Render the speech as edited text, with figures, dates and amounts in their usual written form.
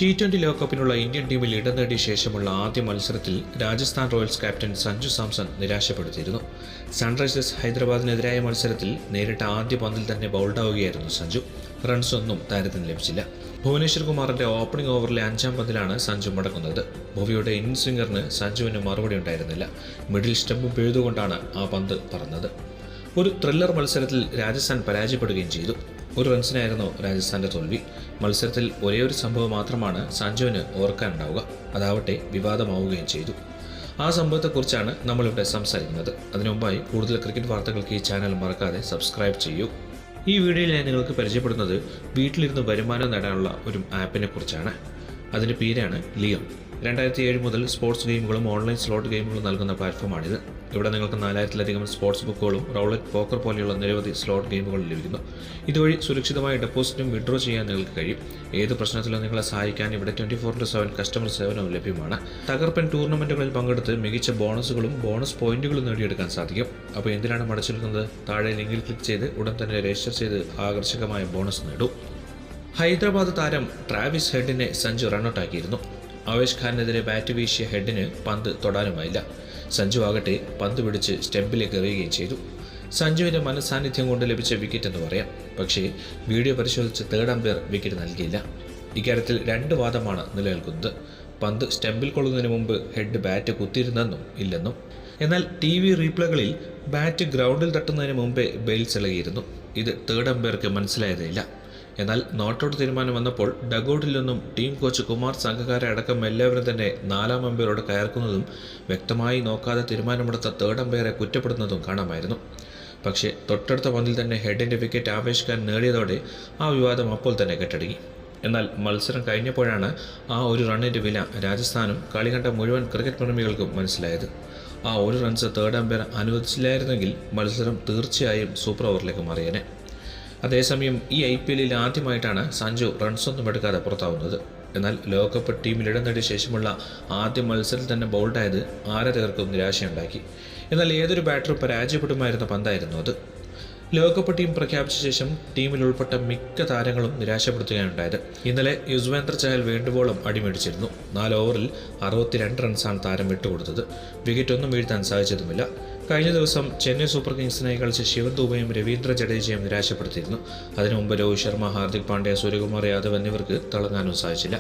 T20 ലോകകപ്പിനുള്ള Indian ടീമിൽ ഇടം നേടിയ ശേഷമുള്ള ആദ്യ മത്സരത്തിൽ രാജസ്ഥാൻ റോയൽസ് ക്യാപ്റ്റൻ സഞ്ജു സാംസൺ നിരാശപ്പെടുത്തിയിരുന്നു. സൺറൈസേഴ്സ് ഹൈദരാബാദിനെതിരായ മത്സരത്തിൽ നേരിട്ട ആദ്യ പന്തിൽ തന്നെ ബൗൾഡാവുകയായിരുന്നു സഞ്ജു. റൺസൊന്നും താരത്തിന് ലഭിച്ചില്ല. ഭുവനേശ്വർ കുമാറിന്റെ ഓപ്പണിംഗ് ഓവറിലെ 5-ാം പന്തിലാണ് സഞ്ജു മടങ്ങുന്നത്. ഭുവിയുടെ ഇൻ സ്വിംഗറിന് സഞ്ജുവിന് മറുപടി ഉണ്ടായിരുന്നില്ല. മിഡിൽ സ്റ്റംപ് പിഴുതുകൊണ്ടാണ് ആ പന്ത് പറന്നത്. ഒരു ത്രില്ലർ മത്സരത്തിൽ രാജസ്ഥാൻ പരാജയപ്പെടുകയും ചെയ്തു. ഒരു റൺസിനായിരുന്നു രാജസ്ഥാന്റെ തോൽവി. മത്സരത്തിൽ ഒരേയൊരു സംഭവം മാത്രമാണ് സഞ്ജുവിന് ഓർക്കാനുണ്ടാവുക. അതാവട്ടെ വിവാദമാവുകയും ചെയ്തു. ആ സംഭവത്തെക്കുറിച്ചാണ് നമ്മളിവിടെ സംസാരിക്കുന്നത്. അതിനു മുമ്പായി കൂടുതൽ ക്രിക്കറ്റ് വാർത്തകൾക്ക് ഈ ചാനൽ മറക്കാതെ സബ്സ്ക്രൈബ് ചെയ്യൂ. ഈ വീഡിയോയിൽ ഞാൻ നിങ്ങൾക്ക് പരിചയപ്പെടുന്നത് വീട്ടിലിരുന്ന് വരുമാനം നേടാനുള്ള ഒരു ആപ്പിനെ കുറിച്ചാണ്. അതിൻ്റെ പേരാണ് ലിയോ. 2007 മുതൽ സ്പോർട്സ് ഗെയിമുകളും ഓൺലൈൻ സ്ലോട്ട് ഗെയിമുകളും നൽകുന്ന പ്ലാറ്റ്ഫോമാണിത്. ഇവിടെ നിങ്ങൾക്ക് 4000-ലധികം സ്പോർട്സ് ബുക്കുകളും റൗളറ്റ് പോക്കർ പോലെയുള്ള നിരവധി സ്ലോട്ട് ഗെയിമുകളും ലഭിക്കുന്നു. ഇതുവഴി സുരക്ഷിതമായ ഡെപ്പോസിറ്റും വിഡ്രോ ചെയ്യാൻ നിങ്ങൾക്ക് കഴിയും. ഏത് പ്രശ്നത്തിലും നിങ്ങളെ സഹായിക്കാൻ ഇവിടെ 24/7 കസ്റ്റമർ സേവനവും ലഭ്യമാണ്. തകർപ്പൻ ടൂർണമെൻറ്റുകളിൽ പങ്കെടുത്ത് മികച്ച ബോണസുകളും ബോണസ് പോയിന്റുകളും നേടിയെടുക്കാൻ സാധിക്കും. അപ്പോൾ എന്തിനാണ് മടച്ചിരിക്കുന്നത്? താഴെ ലിങ്കിൽ ക്ലിക്ക് ചെയ്ത് ഉടൻ തന്നെ രജിസ്റ്റർ ചെയ്ത് ആകർഷകമായ ബോണസ് നേടൂ. ഹൈദരാബാദ് താരം ട്രാവിസ് ഹെഡിനെ സഞ്ജു റണ്ണൌട്ടാക്കിയിരുന്നു. ആവേശ് ഖാനെതിരെ ബാറ്റ് വീശിയ ഹെഡിന് പന്ത് തൊടാനുമായില്ല. സഞ്ജു ആകട്ടെ പന്ത് പിടിച്ച് സ്റ്റെമ്പിലേക്ക് എറിയുകയും ചെയ്തു. സഞ്ജുവിൻ്റെ മനസ്സാന്നിധ്യം കൊണ്ട് ലഭിച്ച വിക്കറ്റ് എന്ന് പറയാം. പക്ഷേ വീഡിയോ പരിശോധിച്ച് തേർഡ് അമ്പയർ വിക്കറ്റ് നൽകിയില്ല. ഇക്കാര്യത്തിൽ 2 വാദമാണ് നിലനിൽക്കുന്നത്. പന്ത് സ്റ്റെമ്പിൽ കൊള്ളുന്നതിന് മുമ്പ് ഹെഡ് ബാറ്റ് കുത്തിയിരുന്നെന്നും ഇല്ലെന്നും. എന്നാൽ TV റീപ്ലേകളിൽ ബാറ്റ് ഗ്രൗണ്ടിൽ തട്ടുന്നതിന് മുമ്പേ ബെയിൽസ് ഇളകിയിരുന്നു. ഇത് തേർഡ് അമ്പയർക്ക് മനസ്സിലായതേയില്ല. എന്നാൽ നോട്ടൌട്ട് തീരുമാനം വന്നപ്പോൾ ഡഗൌട്ടിൽ നിന്നും ടീം കോച്ച് കുമാർ സംഘക്കാരെ അടക്കം എല്ലാവരും തന്നെ 4-ാം അമ്പയറോട് കയർക്കുന്നതും വ്യക്തമായി നോക്കാതെ തീരുമാനമെടുത്ത തേർഡ് അമ്പയറെ കുറ്റപ്പെടുത്തുന്നതും കാണാമായിരുന്നു. പക്ഷേ തൊട്ടടുത്ത പന്തിൽ തന്നെ ഹെഡിൻ്റെ വിക്കറ്റ് ആവേശ് ഖാൻ നേടിയതോടെ ആ വിവാദം അപ്പോൾ തന്നെ കെട്ടടങ്ങി. എന്നാൽ മത്സരം കഴിഞ്ഞപ്പോഴാണ് ആ ഒരു റണ്ണിൻ്റെ വില രാജസ്ഥാനും കളി കണ്ട മുഴുവൻ ക്രിക്കറ്റ് പ്രേമികൾക്കും മനസ്സിലായത്. ആ ഒരു റൺസ് തേർഡ് അമ്പയർ അനുവദിച്ചില്ലായിരുന്നെങ്കിൽ മത്സരം തീർച്ചയായും സൂപ്പർ ഓവറിലേക്ക് മാറിയേനെ. അതേസമയം ഈ IPL ആദ്യമായിട്ടാണ് സഞ്ജു റൺസൊന്നും എടുക്കാതെ പുറത്താവുന്നത്. എന്നാൽ ലോകകപ്പ് ടീമിൽ ഇടം നേടിയ ശേഷമുള്ള ആദ്യ മത്സരത്തിൽ തന്നെ ബൗൾഡായത് ആരാധകർക്കും നിരാശയുണ്ടാക്കി. എന്നാൽ ഏതൊരു ബാറ്ററും പരാജയപ്പെടുമായിരുന്ന പന്തായിരുന്നു അത്. ലോകകപ്പ് ടീം പ്രഖ്യാപിച്ച ശേഷം ടീമിൽ ഉൾപ്പെട്ട മിക്ക താരങ്ങളും നിരാശപ്പെടുത്തുകയാണുണ്ടായത്. ഇന്നലെ യുസ്വേന്ദ്ര ചഹൽ വേണ്ടുവോളം അടിമേടിച്ചിരുന്നു. 4 ഓവറിൽ 62 റൺസാണ് താരം വിട്ടുകൊടുത്തത്. വിക്കറ്റൊന്നും വീഴ്ത്താൻ സാധിച്ചതുമില്ല. കഴിഞ്ഞ ദിവസം ചെന്നൈ സൂപ്പർ കിങ്സിനായി കളിച്ച ശിവൻ ദുബെയും രവീന്ദ്ര ജഡേജയും നിരാശപ്പെടുത്തിയിരുന്നു. അതിനു മുമ്പ് രോഹിത് ശർമ്മ, ഹാർദിക് പാണ്ഡ്യ, സൂര്യകുമാർ യാദവ് എന്നിവർക്ക് തിളങ്ങാനും സാധിച്ചില്ല.